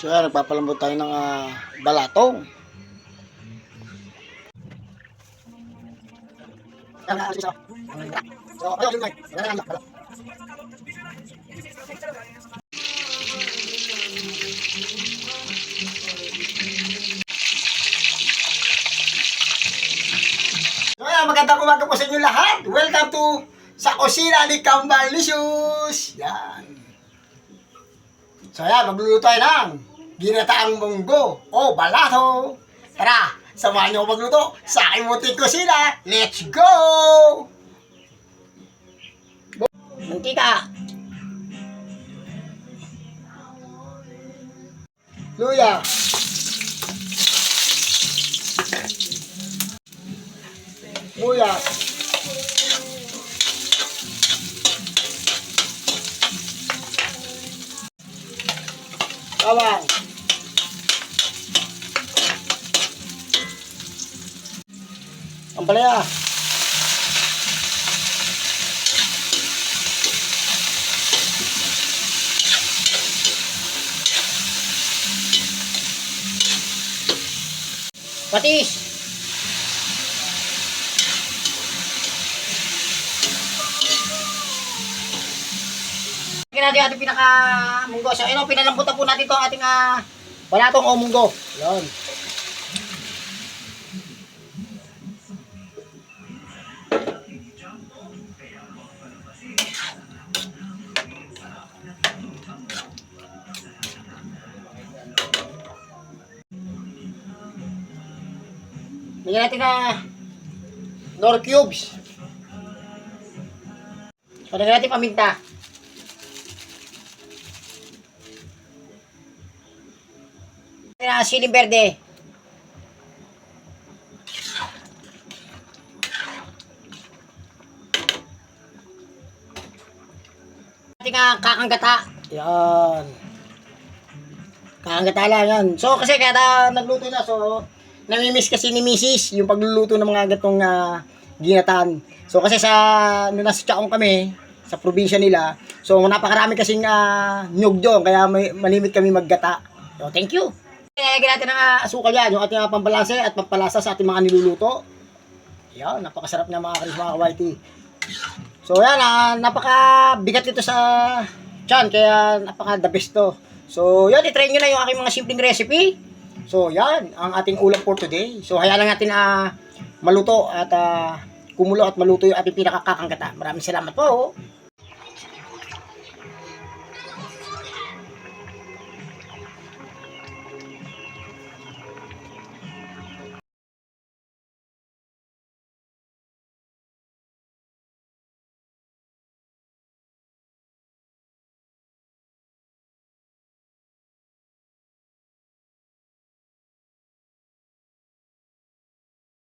So yan, nagpapalambot tayo ng balatong. So yan, magandang umaga po sa inyo lahat. Welcome to sa kusina ni Kambalicious. Yan. So yan, magluluto tayo ng ginataang munggo o balato. Tara, samahan niyo ako magluto sa aking munting kusina. Let's go! Mantika. Luya. Luya. Bawang. Ampalaya. Patis. Natin ating pinaka-munggo. So, pinalambutan po natin ito ang ating balatong o munggo. Yan. Bigyan natin nor cubes. So, lagyan natin paminta. Siling berde. Ating kakanggata. Yan. Kakanggata lang yan. So kasi kaya nagluto na. So namimiss kasi ni Mrs. yung pagluluto ng mga gatong ginatan. So kasi nung nasa Chaong kami, sa probinsya nila, so napakarami kasing nyug doon. Kaya malimit kami maggata. So thank you. Lagyan natin ng asukal yan, yung ating pambalanse at pampalasa sa ating mga niluluto. Yan, napakasarap na mga karis, mga kawaiti. So yan, napakabigat nito sa tiyan, kaya napaka-the best to. So yan, itry nyo na yung aking mga simpleng recipe. So yan, ang ating ulam for today. So hayaan lang natin maluto at kumulo at maluto yung ating pinakakakanggata. Maraming salamat po.